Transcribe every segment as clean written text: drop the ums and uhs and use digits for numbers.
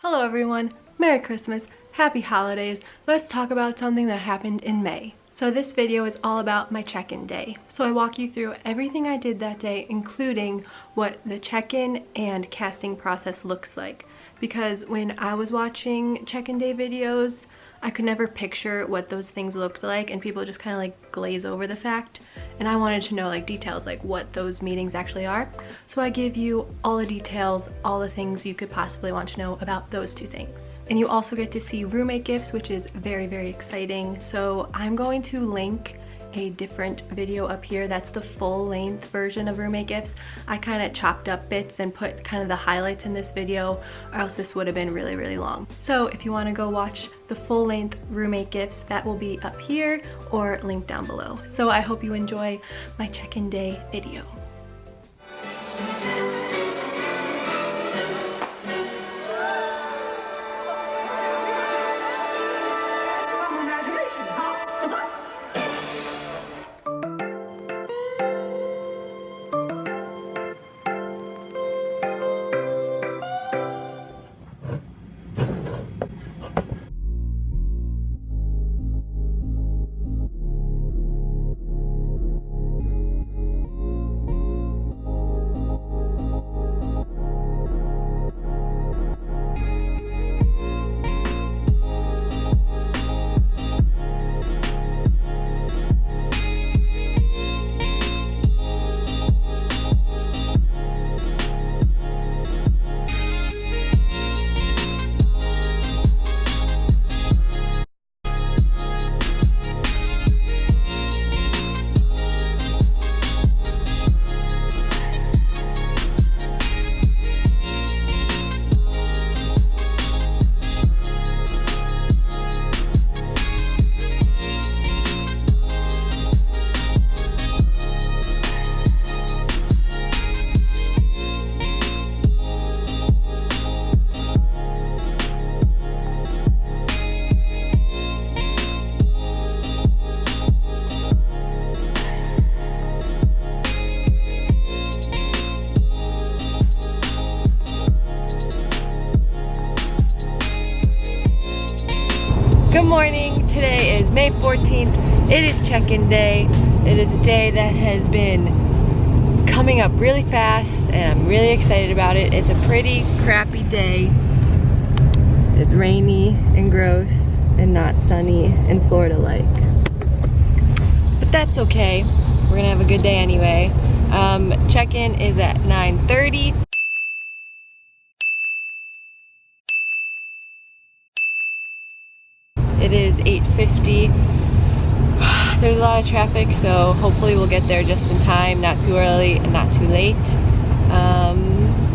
Hello everyone, Merry Christmas, Happy Holidays. Let's talk about something that happened in May. So this video is all about my check-in day. So I walk you through everything I did that day, including what the check-in and casting process looks like. Because when I was watching check-in day videos, I could never picture what those things looked like, and people just kind of like glaze over the fact. And I wanted to know like details, like what those meetings actually are. So I give you all the details, all the things you could possibly want to know about those two things. And you also get to see roommate gifts, which is very, very exciting. So I'm going to link a different video up here. That's the full length version of roommate gifts. I kind of chopped up bits and put kind of the highlights in this video, or else this would have been really, really long. So if you want to go watch the full length roommate gifts, that will be up here or linked down below. So I hope you enjoy my check-in day video. Good morning, today is May 14th, it is check-in day. It is a day that has been coming up really fast and I'm really excited about it. It's a pretty crappy day. It's rainy and gross and not sunny and Florida-like. But that's okay, we're gonna have a good day anyway. Check-in is at 9:30. It is 8:50. There's a lot of traffic, so hopefully we'll get there just in time, not too early and not too late.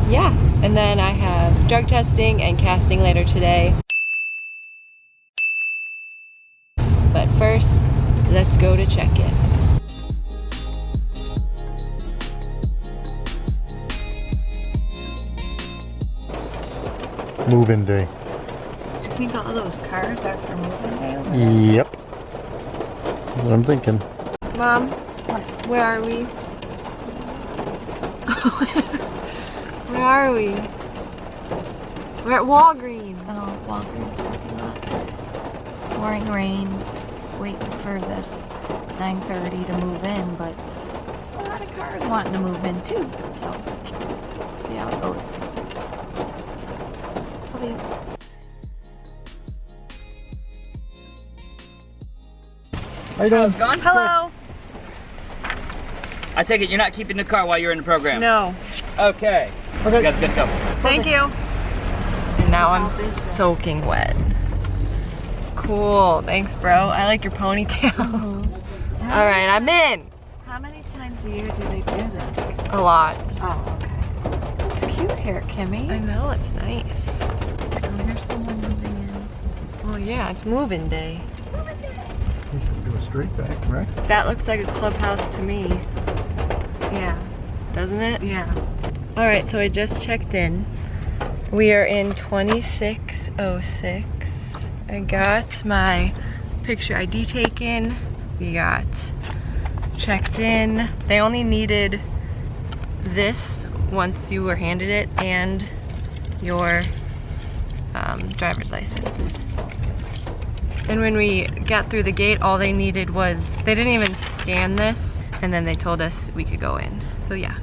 Yeah, and then I have drug testing and casting later today. But first, let's go to check-in. Move-in day. I think all those cars are for moving day over there? Yep. That's what I'm thinking. Mom, where are we? Where are we? We're at Walgreens. Oh, Walgreens parking lot. Pouring rain. Just waiting for this 9:30 to move in, but a lot of cars wanting to move in too. So let's see how it goes. How you doing? Hello. I take it you're not keeping the car while you're in the program? No. Okay. Okay. You guys good to go. Thank you. And now I'm soaking wet. Cool. Thanks, bro. I like your ponytail. All right, I'm in. How many times a year do they do this? A lot. Oh, okay. It's cute hair, Kimmy. I know, it's nice. Oh, here's someone moving in. Oh yeah, it's moving day. You should do a straight back, right? That looks like a clubhouse to me. Yeah. Doesn't it? Yeah. All right, so I just checked in. We are in 2606. I got my picture ID taken. We got checked in. They only needed this once you were handed it and your driver's license. And when we got through the gate, all they needed was, they didn't even scan this, and then they told us we could go in. So yeah.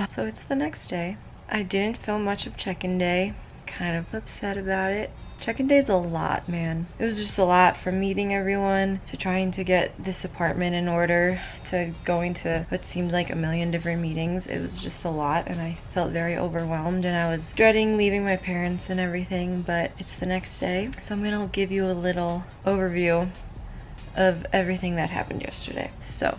So it's the next day. I didn't film much of check-in day. Kind of upset about it. Check-in day is a lot, man. It was just a lot, from meeting everyone to trying to get this apartment in order to going to what seemed like a million different meetings. It was just a lot, and I felt very overwhelmed, and I was dreading leaving my parents and everything, but it's the next day. So I'm gonna give you a little overview of everything that happened yesterday. So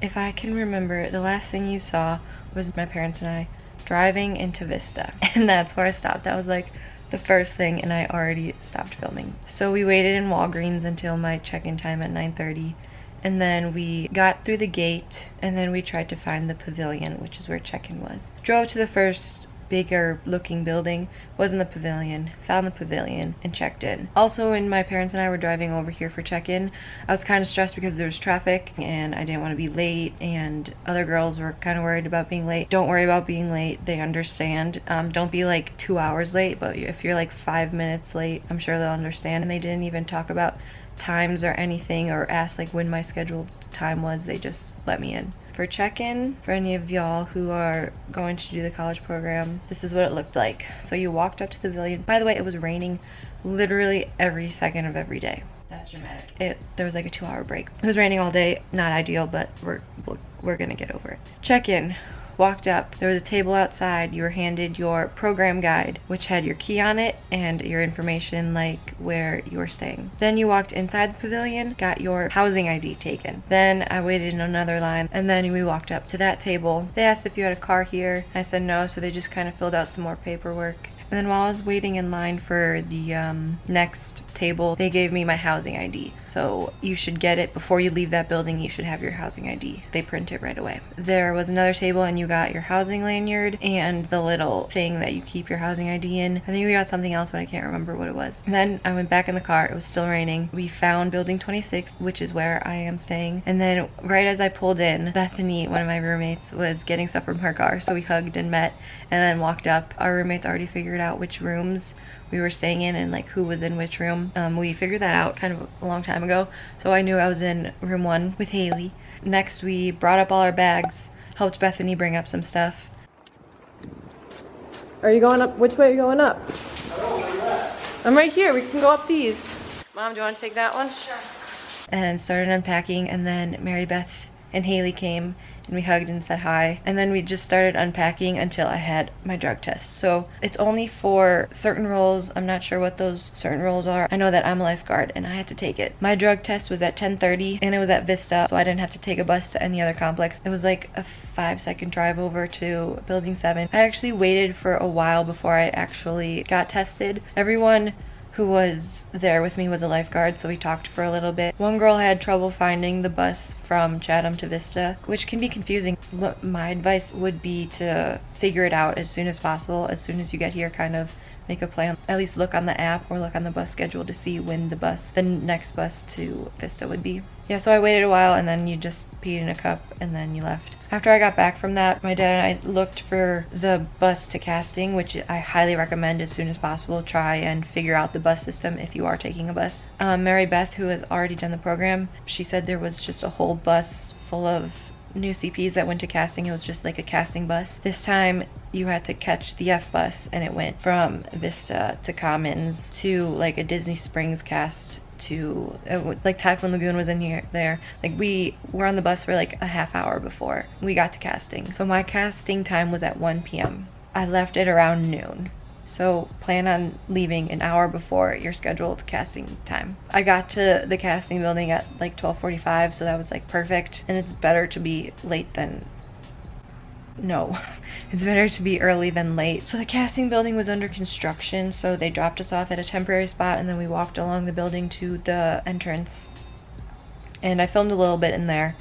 if I can remember, the last thing you saw was my parents and I driving into Vista, and that's where I stopped. That was like the first thing, and I already stopped filming. So we waited in Walgreens until my check-in time at 9:30, and then we got through the gate, and then we tried to find the pavilion, which is where check-in was. Drove to the first bigger looking building, was in the pavilion, found the pavilion, and checked in. Also, when my parents and I were driving over here for check-in, I was kind of stressed because there was traffic and I didn't want to be late, and other girls were kind of worried about being late. Don't worry about being late, they understand. Don't be like 2 hours late, but if you're like 5 minutes late, I'm sure they'll understand. And they didn't even talk about times or anything, or ask like when my scheduled time was. They just let me in. For check-in, for any of y'all who are going to do the college program, this is what it looked like. So you walked up to the pavilion. By the way, it was raining literally every second of every day. That's dramatic. There was like a 2-hour break. It was raining all day. Not ideal, but we're gonna get over it. Check-in. Walked up, there was a table outside. You were handed your program guide, which had your key on it and your information, like where you were staying. Then you walked inside the pavilion, got your housing ID taken. Then I waited in another line, and then we walked up to that table. They asked if you had a car here. I said no, so they just kind of filled out some more paperwork. And then while I was waiting in line for the next table, they gave me my housing ID. So you should get it before you leave that building. You should have your housing ID. They print it right away. There was another table, and you got your housing lanyard and the little thing that you keep your housing ID in. I think we got something else, but I can't remember what it was. And then I went back in the car. It was still raining. We found building 26, which is where I am staying. And then right as I pulled in, Bethany, one of my roommates, was getting stuff from her car. So we hugged and met, and then walked up. Our roommates already figured out which rooms we were staying in and like who was in which room. We figured that out kind of a long time ago, so I knew I was in room 1 with Haley. Next, we brought up all our bags, helped Bethany bring up some stuff. Are you going up? Which way are you going up? I'm right here. We can go up these. Mom, do you want to take that one? Sure. And started unpacking, and then Mary Beth and Haley came, and we hugged and said hi. And then we just started unpacking until I had my drug test. So it's only for certain roles. I'm not sure what those certain roles are. I know that I'm a lifeguard and I had to take it. My drug test was at 10:30, and it was at Vista, so I didn't have to take a bus to any other complex. It was like a 5-second drive over to building 7. I actually waited for a while before I actually got tested. Everyone who was there with me was a lifeguard, so we talked for a little bit. One girl had trouble finding the bus from Chatham to Vista, which can be confusing. My advice would be to figure it out as soon as possible. As soon as you get here, kind of make a plan. At least look on the app or look on the bus schedule to see when the next bus to Vista would be. Yeah, so I waited a while, and then you just peed in a cup and then you left. After I got back from that, my dad and I looked for the bus to casting, which I highly recommend as soon as possible. Try and figure out the bus system if you are taking a bus. Mary Beth, who has already done the program, she said there was just a whole bus full of new CPs that went to casting. It was just like a casting bus. This time you had to catch the F bus, and it went from Vista to Commons to like a Disney Springs cast to like Typhoon Lagoon was in there. Like we were on the bus for like a half hour before we got to casting. So my casting time was at 1 p.m. I left it around noon. So plan on leaving an hour before your scheduled casting time. I got to the casting building at like 12:45, so that was like perfect. And it's better to be late than it's better to be early than late. So the casting building was under construction, so they dropped us off at a temporary spot, and then we walked along the building to the entrance. And I filmed a little bit in there.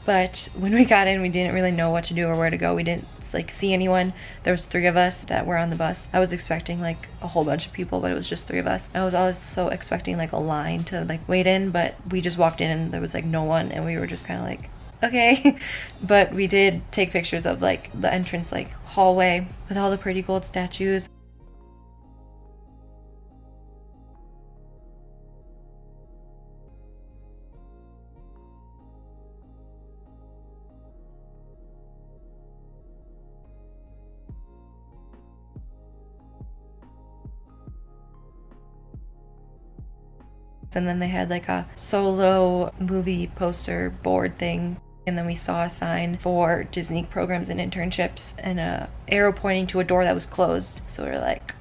But when we got in, we didn't really know what to do or where to go. We didn't like see anyone. There was 3 of us that were on the bus. I was expecting like a whole bunch of people, but it was just 3 of us. I was always so expecting like a line to like wait in, but we just walked in and there was like no one, and we were just kind of like, okay. But we did take pictures of like the entrance like hallway with all the pretty gold statues. And then they had like a solo movie poster board thing. And then we saw a sign for Disney programs and internships and a arrow pointing to a door that was closed. So we were like,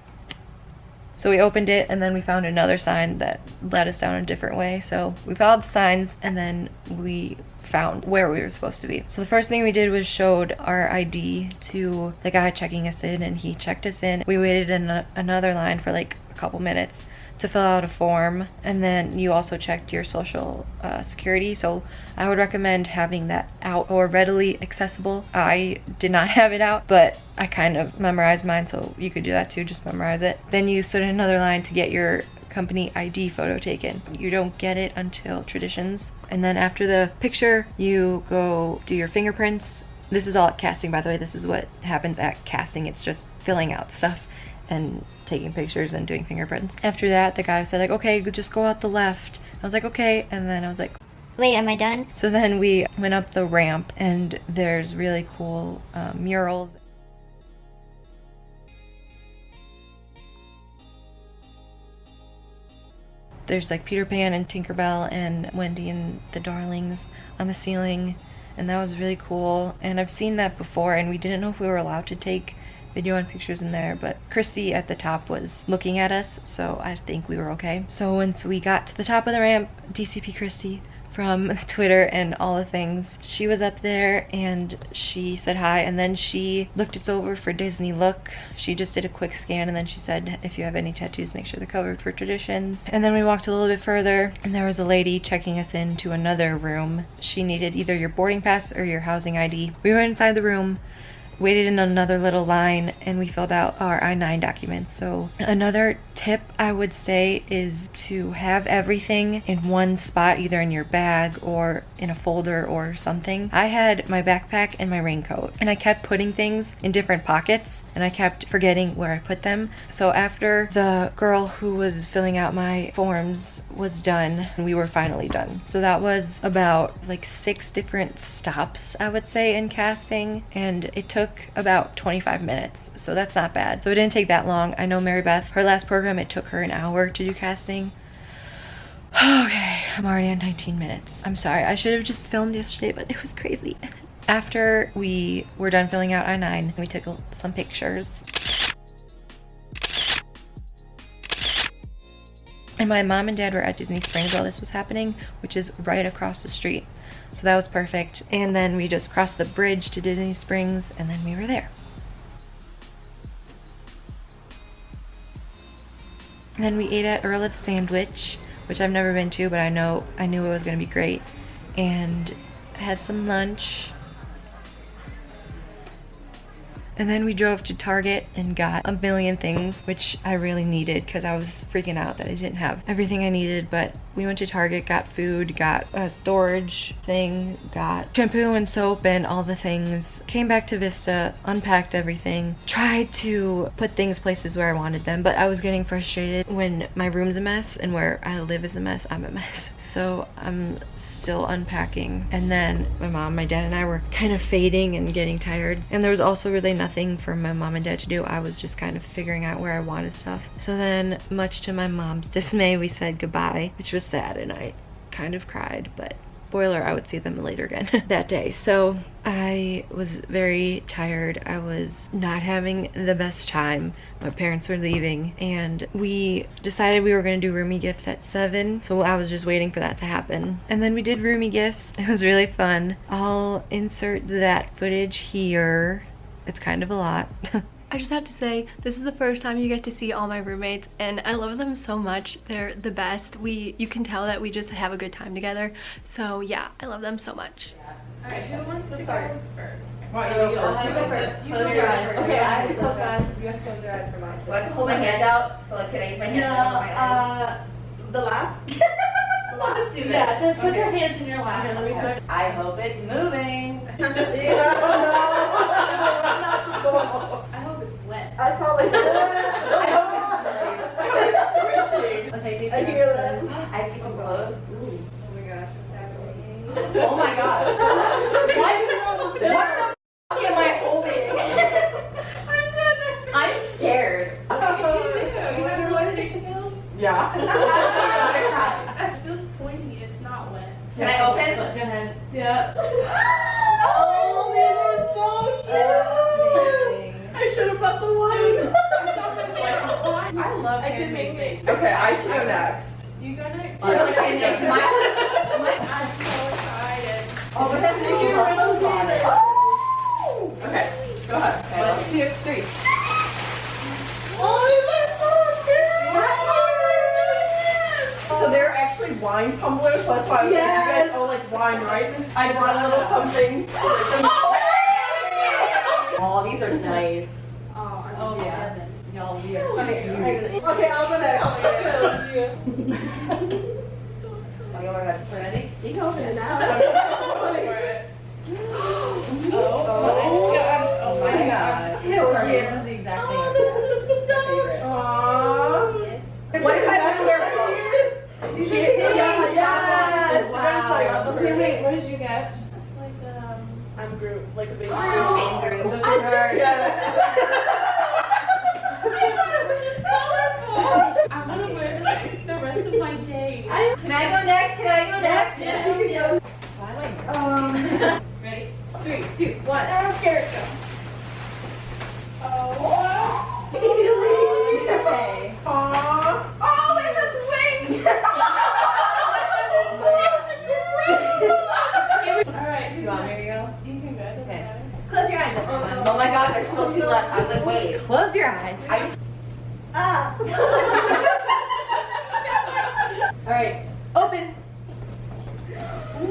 so we opened it, and then we found another sign that led us down a different way. So we followed the signs, and then we found where we were supposed to be. So the first thing we did was showed our ID to the guy checking us in, and he checked us in. We waited in another line for like a couple minutes to fill out a form, and then you also checked your social security. So I would recommend having that out or readily accessible. I did not have it out, but I kind of memorized mine, so you could do that too, just memorize it. Then you stood in another line to get your company ID photo taken. You don't get it until Traditions. And then after the picture, you go do your fingerprints. This is all at casting, by the way. This is what happens at casting. It's just filling out stuff and taking pictures and doing fingerprints. After that, the guy said like, okay, just go out the left. I was like, okay. And then I was like, wait, am I done? so then we went up the ramp, and there's really cool murals. There's like Peter Pan and Tinkerbell and Wendy and the Darlings on the ceiling, and that was really cool. And I've seen that before, and we didn't know if we were allowed to take video and pictures in there, but Christy at the top was looking at us, so I think we were okay. So once we got to the top of the ramp, DCP Christy from Twitter and all the things, she was up there and she said hi, and then she looked us over for Disney Look. She just did a quick scan, and then she said, if you have any tattoos, make sure they're covered for Traditions. And then we walked a little bit further, and there was a lady checking us into another room. She needed either your boarding pass or your housing ID. We went inside the room, waited in another little line, and we filled out our I-9 documents. So another tip I would say is to have everything in one spot, either in your bag or in a folder or something. I had my backpack and my raincoat, and I kept putting things in different pockets, and I kept forgetting where I put them. So after the girl who was filling out my forms was done, we were finally done. So that was about like 6 different stops, I would say, in casting, and it took about 25 minutes, so that's not bad. So it didn't take that long. I know Mary Beth, her last program, it took her an hour to do casting. Okay, I'm already at 19 minutes. I'm sorry, I should have just filmed yesterday, but it was crazy. After we were done filling out I-9, we took some pictures. And my mom and dad were at Disney Springs while this was happening, which is right across the street. So that was perfect. And then we just crossed the bridge to Disney Springs, and then we were there. And then we ate at Earl of Sandwich, which I've never been to, but I knew it was gonna be great. And had some lunch. And then we drove to Target and got a million things, which I really needed because I was freaking out that I didn't have everything I needed. But we went to Target, got food, got a storage thing, got shampoo and soap and all the things. Came back to Vista, unpacked everything, tried to put things places where I wanted them, but I was getting frustrated when my room's a mess and where I live is a mess, I'm a mess. So I'm still unpacking. And then my mom, my dad, and I were kind of fading and getting tired. And there was also really nothing for my mom and dad to do. I was just kind of figuring out where I wanted stuff. So then, much to my mom's dismay, we said goodbye, which was sad, and I kind of cried, but spoiler, I would see them later again that day. So I was very tired. I was not having the best time. My parents were leaving, and we decided we were going to do roomie gifts at 7, so I was just waiting for that to happen. And then we did roomie gifts. It was really fun. I'll insert that footage here. It's kind of a lot. I just have to say, this is the first time you get to see all my roommates, and I love them so much. They're the best. You can tell that we just have a good time together. So yeah, I love them so much. Alright, who wants to start first? Right, you go first. Close your eyes. Okay, I have to close my eyes. You have to close your eyes for mine. Do I have to hold my hands out? So like, can I use my hands to cover my eyes? The lap? Let's do this. Yeah, just put your hands in your lap. Okay, let me check. I hope it's moving. Not the door. I hope it's wet. I felt like I hope it's squishing. Okay, do I hear that. nice. I have to keep them closed. Oh my gosh, what's happening? Oh my god. What the fuck am I holding? I'm scared. Yeah. It feels pointy. It's not wet. Can I open? Go ahead. Yeah. Oh, these are so cute. I should have brought the wine. I love I did handmade make things. Okay, I should go next. You go next. I'm so excited. Oh, but that's making ripples on it. Okay, go ahead. 1, 2, 3. Oh, these are so cute! So they're actually wine tumblers, so that's why I was like, you guys all like wine, right? I brought a little something. Oh, these are nice. Oh yeah. Y'all weird. Okay, I'll go next. Oh, y'all are about to ready? You can open it now. Oh my god. His is the exact thing. Aww. What if I have to wear clothes? You should see. Yes. Wow. Okay, wait, What did you get? It's like I'm Groot, like a baby Groot. Andrew. The I just- yes. I thought it was just colorful. I want to wear this the rest of my day. Can I go next? Can I go next? Yeah, you can go. Why am I Ready? 3, 2, 1. I'm scared. Go. Oh. Okay. Aww. Oh, it has wings. Alright. Do you want me to go? You can go. Okay. Close your eyes. Oh my god, there's still 2 left. I was like, wait. Close your eyes. I just. Ah. Alright. Open. Ooh.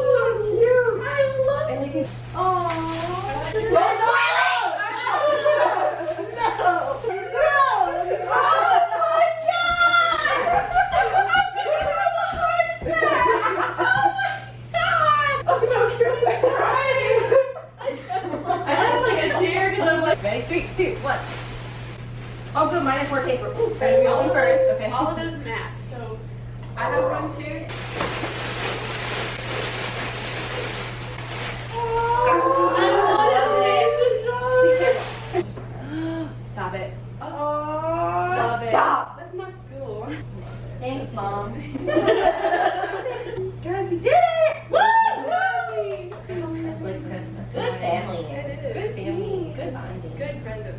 So cute. I love it. And you can. Aww. No, No. Oh my god. Oh no, you're crying. I have like a tear because I'm like. Ready? 3, 2, 1. Oh, good. Mine is more paper. Ooh. Ready, we open first. Okay. All of those match. So I have one too. Stop it. Oh, Stop. that's my school. Thanks, Mom. Guys, we did it! Woo! That's like Christmas. Good family. It is. Good family. Good bonding. Good present.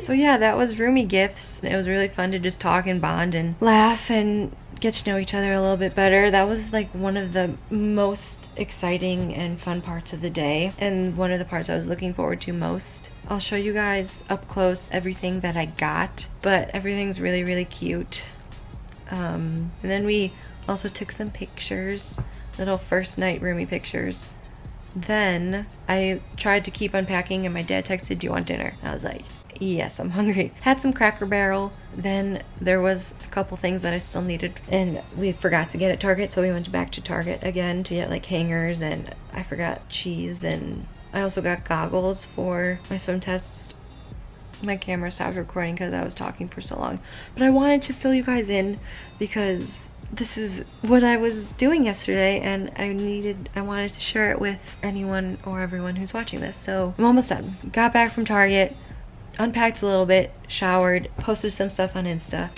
So yeah, that was roomie gifts. It was really fun to just talk and bond and laugh and get to know each other a little bit better. That was like one of the most exciting and fun parts of the day, and one of the parts I was looking forward to most. I'll show you guys up close everything that I got, but everything's really cute. And then we also took some pictures, little first night roomie pictures. Then I tried to keep unpacking and my dad texted, "Do you want dinner?" And I was like, yes, I'm hungry. Had some Cracker Barrel. Then there was a couple things that I still needed and we forgot to get at Target, so we went back to Target again to get like hangers, and I forgot cheese, and I also got goggles for my swim tests. My camera stopped recording because I was talking for so long, but I wanted to fill you guys in because this is what I was doing yesterday and I wanted to share it with anyone or everyone who's watching this. So I'm almost done. Got back from Target, unpacked a little bit, showered, posted some stuff on Insta,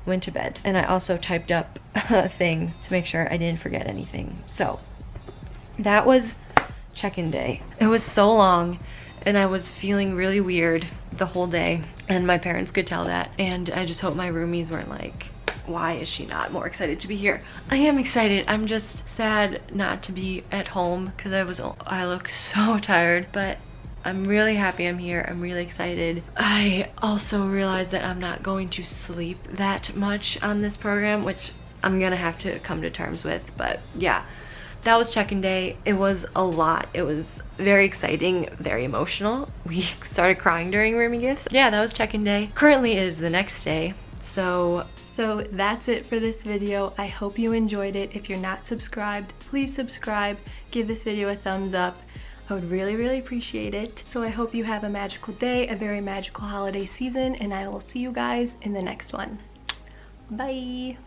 went to bed, and I also typed up a thing to make sure I didn't forget anything. So that was check-in day. It was so long and I was feeling really weird the whole day, and my parents could tell that, and I just hope my roomies weren't like, why is she not more excited to be here? I am excited. I'm just sad not to be at home because I look so tired, but I'm really happy I'm here. I'm really excited. I also realized that I'm not going to sleep that much on this program, which I'm gonna have to come to terms with. But yeah, that was check-in day. It was a lot. It was very exciting, very emotional. We started crying during roomie gifts. Yeah, that was check-in day. Currently is the next day. So that's it for this video. I hope you enjoyed it. If you're not subscribed, please subscribe. Give this video a thumbs up. I would really appreciate it. So I hope you have a magical day, a very magical holiday season, and I will see you guys in the next one. Bye.